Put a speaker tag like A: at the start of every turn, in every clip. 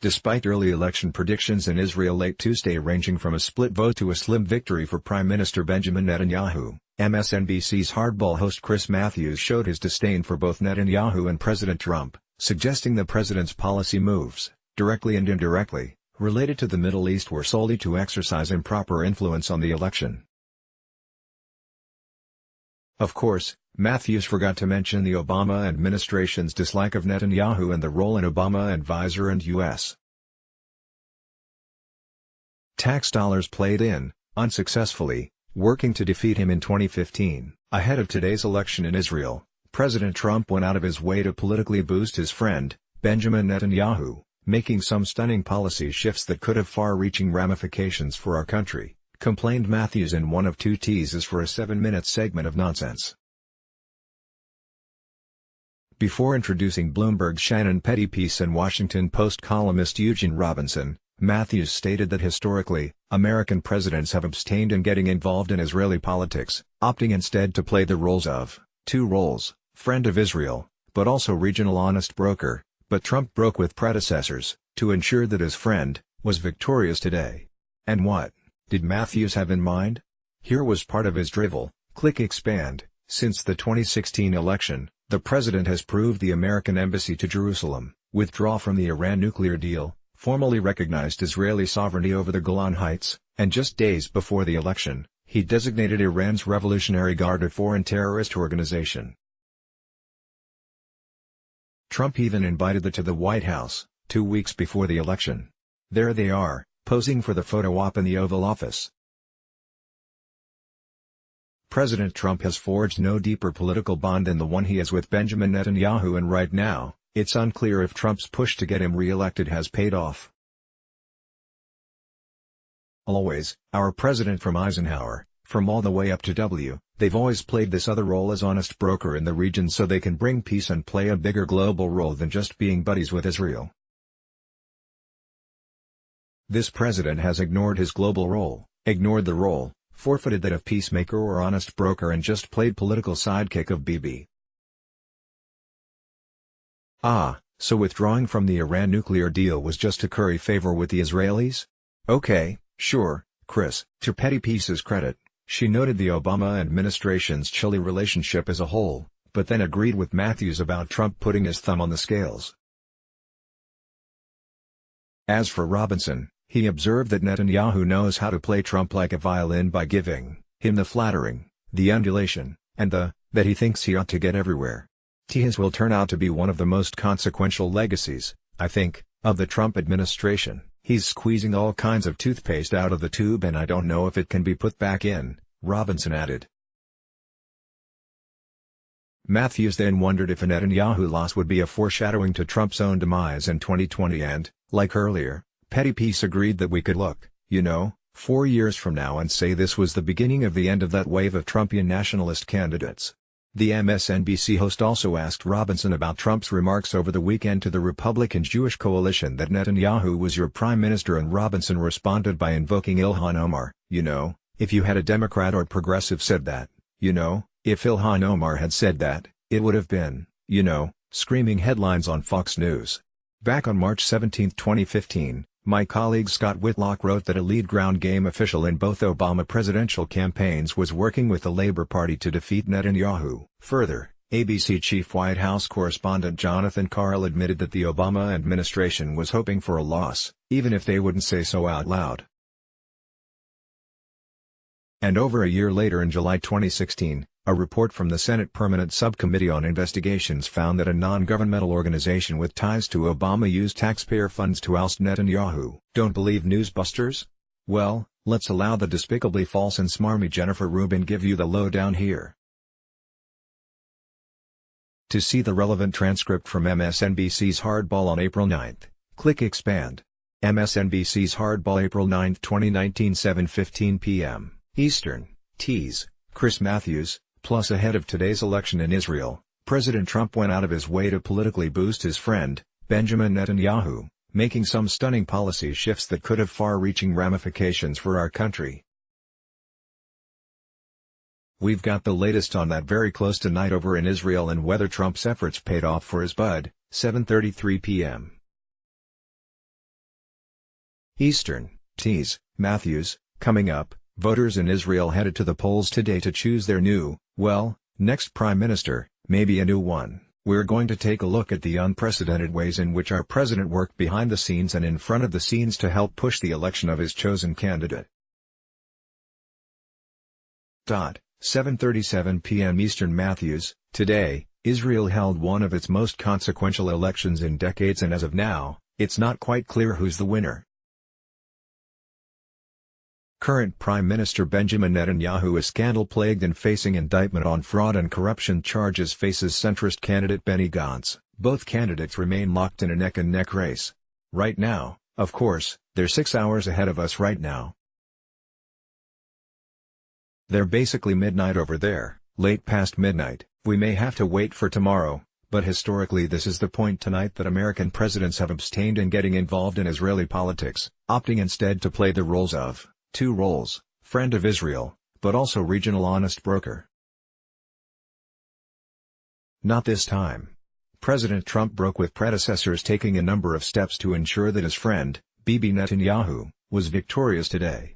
A: despite early election predictions in Israel late Tuesday ranging from a split vote to a slim victory for Prime Minister Benjamin Netanyahu. MSNBC's Hardball host Chris Matthews showed his disdain for both Netanyahu and President Trump, suggesting the president's policy moves, directly and indirectly, related to the Middle East were solely to exercise improper influence on the election. Of course, Matthews forgot to mention the Obama administration's dislike of Netanyahu and the role an Obama advisor and U.S. tax dollars played in, unsuccessfully, working to defeat him in 2015. Ahead of today's election in Israel, President Trump went out of his way to politically boost his friend, Benjamin Netanyahu, making some stunning policy shifts that could have far-reaching ramifications for our country, complained Matthews in one of two teases for a 7-minute segment of nonsense. Before introducing Bloomberg's Shannon Petty piece and Washington Post columnist Eugene Robinson, Matthews stated that historically, American presidents have abstained in getting involved in Israeli politics, opting instead to play the roles of, two roles, friend of Israel, but also regional honest broker, but Trump broke with predecessors, to ensure that his friend, was victorious today. And what did Matthews have in mind? Here was part of his drivel. Click expand. Since the 2016 election, the president has proved the American embassy to Jerusalem, withdraw from the Iran nuclear deal, formally recognized Israeli sovereignty over the Golan Heights, and just days before the election, he designated Iran's Revolutionary Guard a foreign terrorist organization. Trump even invited them to the White House, 2 weeks before the election. There they are, posing for the photo op in the Oval Office. President Trump has forged no deeper political bond than the one he has with Benjamin Netanyahu, and right now, it's unclear if Trump's push to get him re-elected has paid off. Always, our president from Eisenhower, from all the way up to W, they've always played this other role as honest broker in the region so they can bring peace and play a bigger global role than just being buddies with Israel. This president has ignored his global role, ignored the role, forfeited that of peacemaker or honest broker, and just played political sidekick of Bibi. So withdrawing from the Iran nuclear deal was just to curry favor with the Israelis? Okay, sure, Chris. To Petty Piece's credit, she noted the Obama administration's chilly relationship as a whole, but then agreed with Matthews about Trump putting his thumb on the scales. As for Robinson, he observed that Netanyahu knows how to play Trump like a violin by giving him the flattering, the undulation, and that he thinks he ought to get everywhere. His will turn out to be one of the most consequential legacies, I think, of the Trump administration. He's squeezing all kinds of toothpaste out of the tube and I don't know if it can be put back in, Robinson added. Matthews then wondered if a Netanyahu loss would be a foreshadowing to Trump's own demise in 2020 and, like earlier, Petty Piece agreed that we could look, 4 years from now and say this was the beginning of the end of that wave of Trumpian nationalist candidates. The MSNBC host also asked Robinson about Trump's remarks over the weekend to the Republican-Jewish coalition that Netanyahu was your prime minister, and Robinson responded by invoking Ilhan Omar. If you had a Democrat or progressive said that, if Ilhan Omar had said that, it would have been, screaming headlines on Fox News. Back on March 17, 2015, my colleague Scott Whitlock wrote that a lead ground game official in both Obama presidential campaigns was working with the Labor Party to defeat Netanyahu. Further, ABC chief White House correspondent Jonathan Karl admitted that the Obama administration was hoping for a loss, even if they wouldn't say so out loud. And over a year later, in July 2016, a report from the Senate Permanent Subcommittee on Investigations found that a non-governmental organization with ties to Obama used taxpayer funds to oust Netanyahu. Don't believe newsbusters? Well, let's allow the despicably false and smarmy Jennifer Rubin give you the lowdown here. To see the relevant transcript from MSNBC's Hardball on April 9, click expand. MSNBC's Hardball, April 9, 2019, 7:15 p.m. Eastern. Tease. Chris Matthews. Plus, ahead of today's election in Israel, President Trump went out of his way to politically boost his friend, Benjamin Netanyahu, making some stunning policy shifts that could have far-reaching ramifications for our country. We've got the latest on that very close tonight over in Israel and whether Trump's efforts paid off for his bud, 7:33 p.m. Eastern, Seethes, Matthews. Coming up, voters in Israel headed to the polls today to choose their new, next prime minister, maybe a new one. We're going to take a look at the unprecedented ways in which our president worked behind the scenes and in front of the scenes to help push the election of his chosen candidate. 7:37 p.m. Eastern. Matthews. Today, Israel held one of its most consequential elections in decades, and as of now, it's not quite clear who's the winner. Current Prime Minister Benjamin Netanyahu is scandal-plagued and facing indictment on fraud and corruption charges, faces centrist candidate Benny Gantz. Both candidates remain locked in a neck-and-neck race. Right now, of course, they're 6 hours ahead of us right now. They're basically midnight over there, late past midnight. We may have to wait for tomorrow, but historically this is the point tonight that American presidents have abstained in getting involved in Israeli politics, opting instead to play the roles of two roles: friend of Israel, but also regional honest broker. Not this time. President Trump broke with predecessors, taking a number of steps to ensure that his friend, Bibi Netanyahu, was victorious today.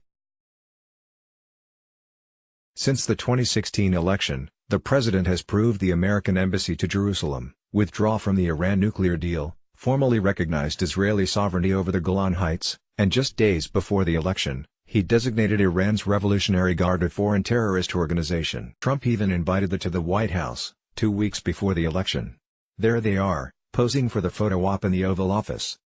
A: Since the 2016 election, the president has proved the American embassy to Jerusalem, withdraw from the Iran nuclear deal, formally recognized Israeli sovereignty over the Golan Heights, and just days before the election, he designated Iran's Revolutionary Guard a foreign terrorist organization. Trump even invited them to the White House, 2 weeks before the election. There they are, posing for the photo op in the Oval Office.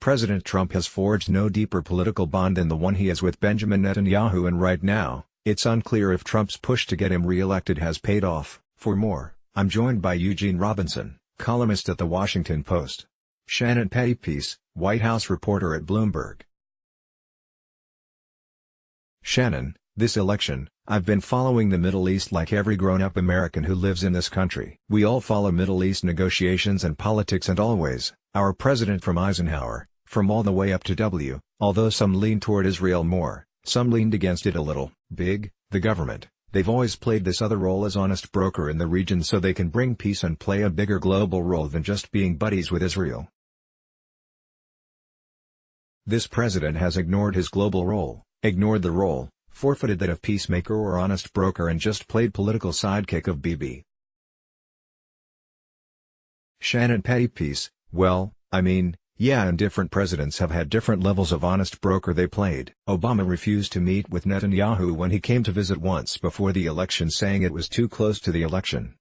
A: President Trump has forged no deeper political bond than the one he has with Benjamin Netanyahu, and right now, it's unclear if Trump's push to get him re-elected has paid off. For more, I'm joined by Eugene Robinson, columnist at The Washington Post. Shannon Pettypiece, White House reporter at Bloomberg. Shannon, this election, I've been following the Middle East like every grown-up American who lives in this country. We all follow Middle East negotiations and politics, and always, our president from Eisenhower, from all the way up to W, although some lean toward Israel more, some leaned against it a little. Big, the government, they've always played this other role as honest broker in the region so they can bring peace and play a bigger global role than just being buddies with Israel. This president has ignored his global role, ignored the role, forfeited that of peacemaker or honest broker, and just played political sidekick of Bibi. Shannon Pettypiece, well, I mean, yeah, and different presidents have had different levels of honest broker they played. Obama refused to meet with Netanyahu when he came to visit once before the election, saying it was too close to the election.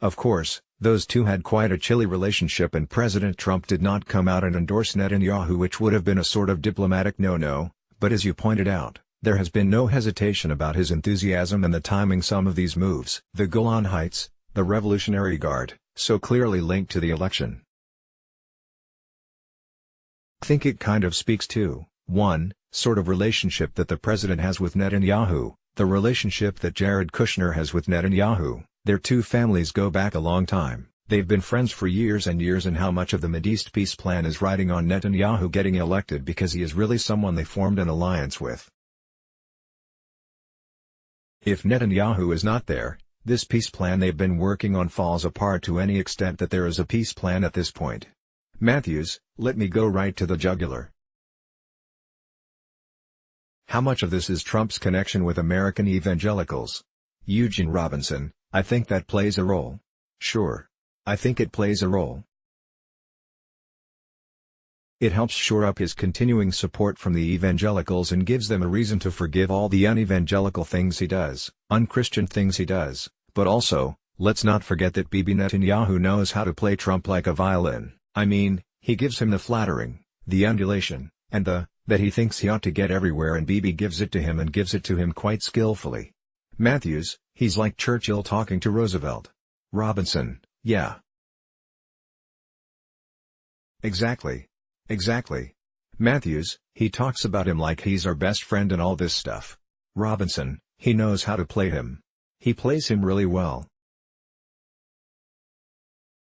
A: Of course, those two had quite a chilly relationship, and President Trump did not come out and endorse Netanyahu, which would have been a sort of diplomatic no-no, but as you pointed out, there has been no hesitation about his enthusiasm and the timing some of these moves. The Golan Heights, the Revolutionary Guard, so clearly linked to the election. I think it kind of speaks to, one, sort of relationship that the president has with Netanyahu, the relationship that Jared Kushner has with Netanyahu. Their two families go back a long time, they've been friends for years and years, and how much of the Mideast peace plan is riding on Netanyahu getting elected because he is really someone they formed an alliance with. If Netanyahu is not there, this peace plan they've been working on falls apart to any extent that there is a peace plan at this point. Matthews, let me go right to the jugular. How much of this is Trump's connection with American evangelicals? Eugene Robinson, I think that plays a role. Sure. I think it plays a role. It helps shore up his continuing support from the evangelicals and gives them a reason to forgive all the unevangelical things he does, unchristian things he does, but also, let's not forget that Bibi Netanyahu knows how to play Trump like a violin. I mean, he gives him the flattering, the undulation, and that he thinks he ought to get everywhere, and Bibi gives it to him, and gives it to him quite skillfully. Matthews, he's like Churchill talking to Roosevelt. Robinson, yeah. Exactly. Exactly. Matthews, he talks about him like he's our best friend and all this stuff. Robinson, he knows how to play him. He plays him really well.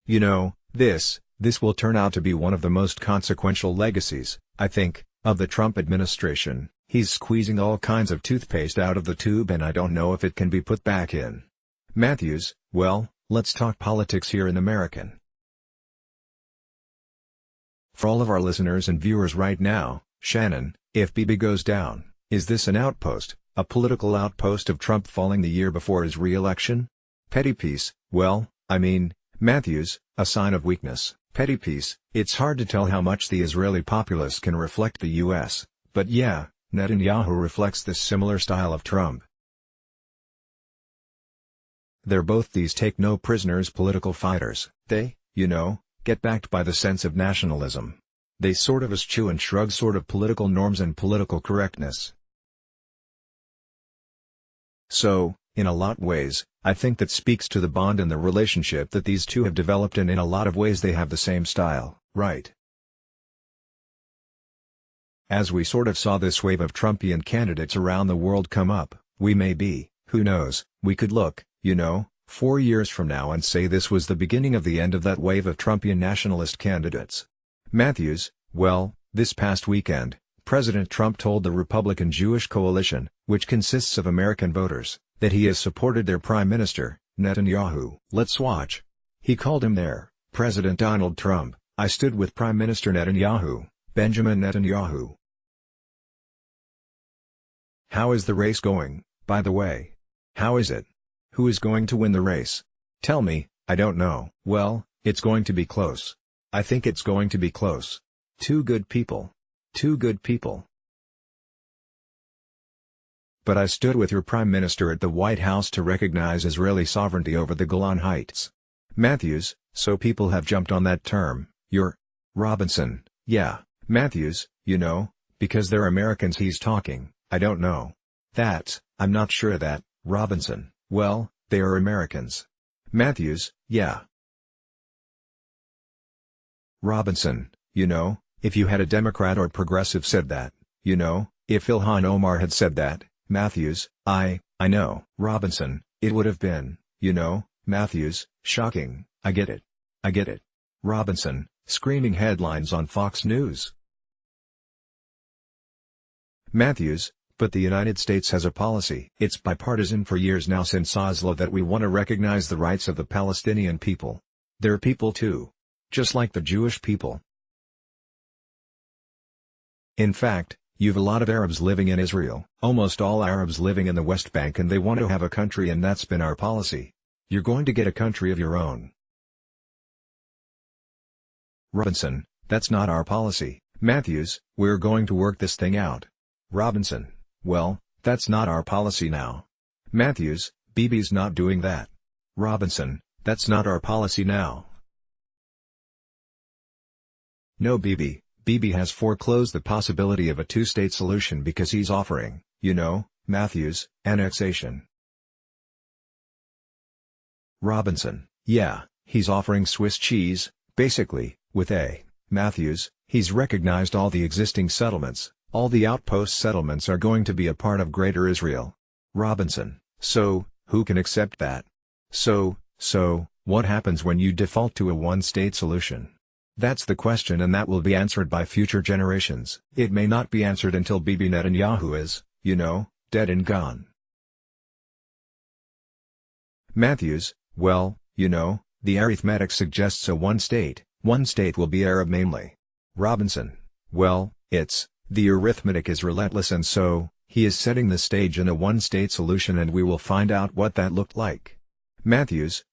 A: You know, this will turn out to be one of the most consequential legacies, I think, of the Trump administration. He's squeezing all kinds of toothpaste out of the tube, and I don't know if it can be put back in. Matthews, well, let's talk politics here in American. For all of our listeners and viewers right now, Shannon, if Bibi goes down, is this an outpost, a political outpost of Trump falling the year before his re-election? Petty piece, well, I mean, Matthews, a sign of weakness. Petty piece, it's hard to tell how much the Israeli populace can reflect the U.S., but yeah, Netanyahu reflects this similar style of Trump. They're both these take-no-prisoners political fighters. They, get backed by the sense of nationalism. They sort of eschew and shrug sort of political norms and political correctness. So, in a lot of ways, I think that speaks to the bond and the relationship that these two have developed, and in a lot of ways they have the same style, right? As we sort of saw this wave of Trumpian candidates around the world come up, we may be, who knows, we could look, 4 years from now and say this was the beginning of the end of that wave of Trumpian nationalist candidates. Matthews, well, this past weekend, President Trump told the Republican Jewish coalition, which consists of American voters, that he has supported their Prime Minister, Netanyahu. Let's watch. He called him their President Donald Trump. I stood with Prime Minister Netanyahu, Benjamin Netanyahu. How is the race going, by the way? How is it? Who is going to win the race? Tell me, I don't know. Well, it's going to be close. I think it's going to be close. Two good people. Two good people. But I stood with your Prime Minister at the White House to recognize Israeli sovereignty over the Golan Heights. Matthews, so people have jumped on that term, you're Robinson, yeah, Matthews, because they're Americans he's talking, I don't know. I'm not sure that, Robinson. Well, they are Americans. Matthews, yeah. Robinson, if you had a Democrat or progressive said that, if Ilhan Omar had said that, Matthews, I know. Robinson, it would have been, Matthews, shocking, I get it. Robinson, screaming headlines on Fox News. Matthews, but the United States has a policy. It's bipartisan for years now since Oslo that we want to recognize the rights of the Palestinian people. They're people too. Just like the Jewish people. In fact, you've a lot of Arabs living in Israel. Almost all Arabs living in the West Bank, and they want to have a country, and that's been our policy. You're going to get a country of your own. Robinson, that's not our policy. Matthews, we're going to work this thing out. Robinson, well, that's not our policy now. Matthews, Bibi's not doing that. Robinson, that's not our policy now. No, Bibi has foreclosed the possibility of a two-state solution because he's offering, Matthews, annexation. Robinson, yeah, he's offering Swiss cheese, basically, with Matthews, he's recognized all the existing settlements. All the outpost settlements are going to be a part of Greater Israel. Robinson, so, who can accept that? So, what happens when you default to a one-state solution? That's the question, and that will be answered by future generations. It may not be answered until Bibi Netanyahu is, dead and gone. Matthews, well, the arithmetic suggests a one state will be Arab mainly. Robinson, well, the arithmetic is relentless, and so, he is setting the stage in a one-state solution, and we will find out what that looked like. Matthews,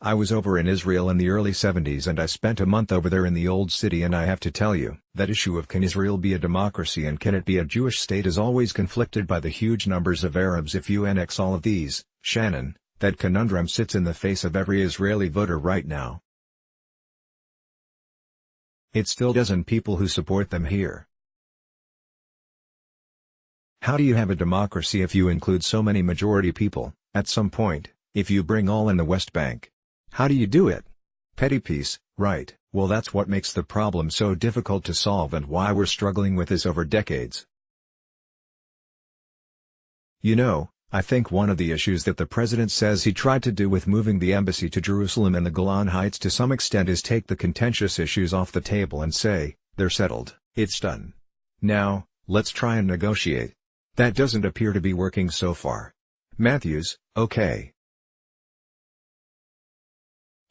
A: I was over in Israel in the early 70s and I spent a month over there in the Old City, and I have to tell you, that issue of can Israel be a democracy and can it be a Jewish state is always conflicted by the huge numbers of Arabs. If you annex all of these, Shannon, that conundrum sits in the face of every Israeli voter right now. It still doesn't people who support them here. How do you have a democracy if you include so many majority people, at some point, if you bring all in the West Bank? How do you do it? Petty piece, right? Well, that's what makes the problem so difficult to solve and why we're struggling with this over decades. I think one of the issues that the president says he tried to do with moving the embassy to Jerusalem and the Golan Heights to some extent is take the contentious issues off the table and say, they're settled, it's done. Now, let's try and negotiate. That doesn't appear to be working so far. Matthews, okay.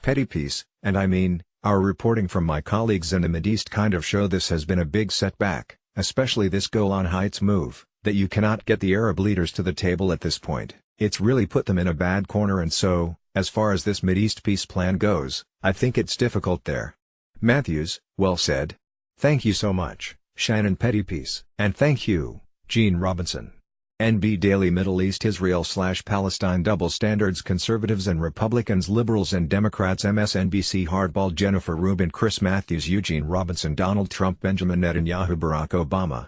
A: Petty piece, and I mean, Our reporting from my colleagues in the Mideast kind of show this has been a big setback, especially this Golan Heights move, that you cannot get the Arab leaders to the table at this point. It's really put them in a bad corner, and so, as far as this Mideast peace plan goes, I think it's difficult there. Matthews, well said. Thank you so much, Shannon Pettypiece. And thank you, Gene Robinson. NB Daily Middle East Israel/Palestine Double Standards Conservatives and Republicans Liberals and Democrats MSNBC Hardball Jennifer Rubin Chris Matthews Eugene Robinson Donald Trump Benjamin Netanyahu Barack Obama